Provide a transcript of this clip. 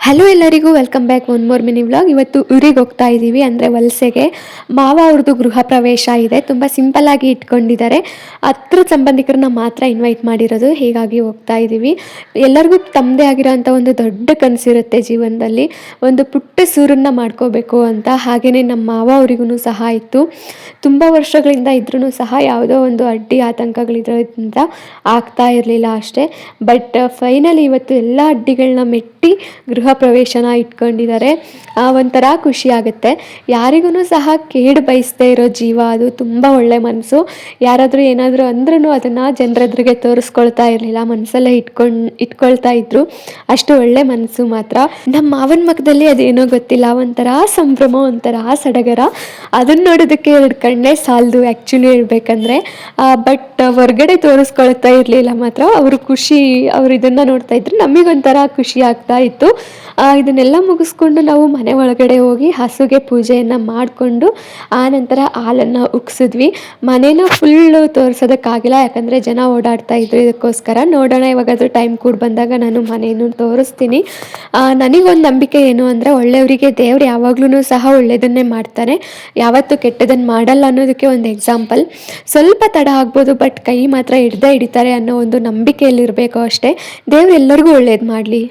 Hello ಎಲ್ಲರಿಗೂ welcome back one more mini vlog. ಇವತ್ತು ಊರಿಗೆ ಹೋಗ್ತಾ ಇದ್ದೀವಿ, ಅಂದರೆ ವಲಸೆಗೆ. ಮಾವ ಅವ್ರದ್ದು ಗೃಹ ಪ್ರವೇಶ ಇದೆ, ತುಂಬ ಸಿಂಪಲ್ಲಾಗಿ ಇಟ್ಕೊಂಡಿದ್ದಾರೆ. ಹತ್ರ ಸಂಬಂಧಿಕರನ್ನ ಮಾತ್ರ ಇನ್ವೈಟ್ ಮಾಡಿರೋದು, ಹೀಗಾಗಿ ಹೋಗ್ತಾ ಇದ್ದೀವಿ. ಎಲ್ಲರಿಗೂ ತಮ್ಮದೇ ಆಗಿರೋಂಥ ಒಂದು ದೊಡ್ಡ ಕನಸಿರುತ್ತೆ ಜೀವನದಲ್ಲಿ, ಒಂದು ಪುಟ್ಟ ಸೂರನ್ನ ಮಾಡ್ಕೋಬೇಕು ಅಂತ. ಹಾಗೆಯೇ ನಮ್ಮ ಮಾವ ಅವರಿಗೂ ಸಹ ಇತ್ತು. ತುಂಬ ವರ್ಷಗಳಿಂದ ಇದ್ರೂ ಸಹ ಯಾವುದೋ ಒಂದು ಅಡ್ಡಿ ಆತಂಕಗಳಿರೋದ್ರಿಂದ ಆಗ್ತಾ ಇರಲಿಲ್ಲ ಅಷ್ಟೇ. ಬಟ್ ಫೈನಲಿ ಇವತ್ತು ಎಲ್ಲ ಅಡ್ಡಿಗಳನ್ನ ಮೆಟ್ಟಿ ಗೃಹ ಪ್ರವೇಶನ ಇಟ್ಕೊಂಡಿದ್ದಾರೆ. ಒಂಥರ ಖುಷಿ ಆಗುತ್ತೆ. ಯಾರಿಗೂ ಸಹ ಕೇಡು ಬಯಸದೇ ಇರೋ ಜೀವ ಅದು. ತುಂಬ ಒಳ್ಳೆ ಮನಸ್ಸು. ಯಾರಾದರೂ ಏನಾದರೂ ಅಂದ್ರೂ ಅದನ್ನು ಜನರೆದುರಿಗೆ ತೋರಿಸ್ಕೊಳ್ತಾ ಇರಲಿಲ್ಲ, ಮನಸ್ಸಲ್ಲೇ ಇಟ್ಕೊಳ್ತಾ ಇದ್ರು. ಅಷ್ಟು ಒಳ್ಳೆ ಮನಸ್ಸು ಮಾತ್ರ. ನಮ್ಮ ಮಾವನ ಮಗದಲ್ಲಿ ಅದೇನೋ ಗೊತ್ತಿಲ್ಲ, ಒಂಥರ ಸಂಭ್ರಮ, ಒಂಥರ ಸಡಗರ. ಅದನ್ನು ನೋಡೋದಕ್ಕೆ ಎರಡು ಕಣ್ಣೇ ಸಾಲದು ಆ್ಯಕ್ಚುಲಿ ಹೇಳ್ಬೇಕಂದ್ರೆ. ಬಟ್ ಹೊರ್ಗಡೆ ತೋರಿಸ್ಕೊಳ್ತಾ ಇರಲಿಲ್ಲ ಮಾತ್ರ. ಅವರು ಖುಷಿ, ಅವರು ಇದನ್ನು ನೋಡ್ತಾ ಇದ್ರು, ನಮಗೊಂಥರ ಖುಷಿ ಆಗ್ತಾ ಇತ್ತು. ಇದನ್ನೆಲ್ಲ ಮುಗಿಸ್ಕೊಂಡು ನಾವು ಮನೆ ಒಳಗಡೆ ಹೋಗಿ ಹಸುಗೆ ಪೂಜೆಯನ್ನು ಮಾಡಿಕೊಂಡು ಆನಂತರ ಹಾಲನ್ನು ಉಕ್ಸಿದ್ವಿ. ಮನೇನ ಫುಲ್ಲು ತೋರಿಸೋದಕ್ಕಾಗಿಲ್ಲ, ಯಾಕಂದರೆ ಜನ ಓಡಾಡ್ತಾ ಇದ್ರು. ಇದಕ್ಕೋಸ್ಕರ ನೋಡೋಣ, ಇವಾಗಾದರೂ ಟೈಮ್ ಕೂಡ ಬಂದಾಗ ನಾನು ಮನೆಯನ್ನು ತೋರಿಸ್ತೀನಿ. ನನಗೊಂದು ನಂಬಿಕೆ ಏನು ಅಂದರೆ, ಒಳ್ಳೆಯವರಿಗೆ ದೇವ್ರು ಯಾವಾಗ್ಲೂ ಸಹ ಒಳ್ಳೆಯದನ್ನೇ ಮಾಡ್ತಾನೆ, ಯಾವತ್ತೂ ಕೆಟ್ಟದನ್ನು ಮಾಡಲ್ಲ ಅನ್ನೋದಕ್ಕೆ ಒಂದು ಎಕ್ಸಾಂಪಲ್. ಸ್ವಲ್ಪ ತಡ ಆಗ್ಬೋದು, ಬಟ್ ಕೈ ಮಾತ್ರ ಹಿಡಿತಾರೆ ಅನ್ನೋ ಒಂದು ನಂಬಿಕೆಯಲ್ಲಿರಬೇಕು ಅಷ್ಟೇ. ದೇವ್ರು ಎಲ್ಲರಿಗೂ ಒಳ್ಳೇದು ಮಾಡಲಿ.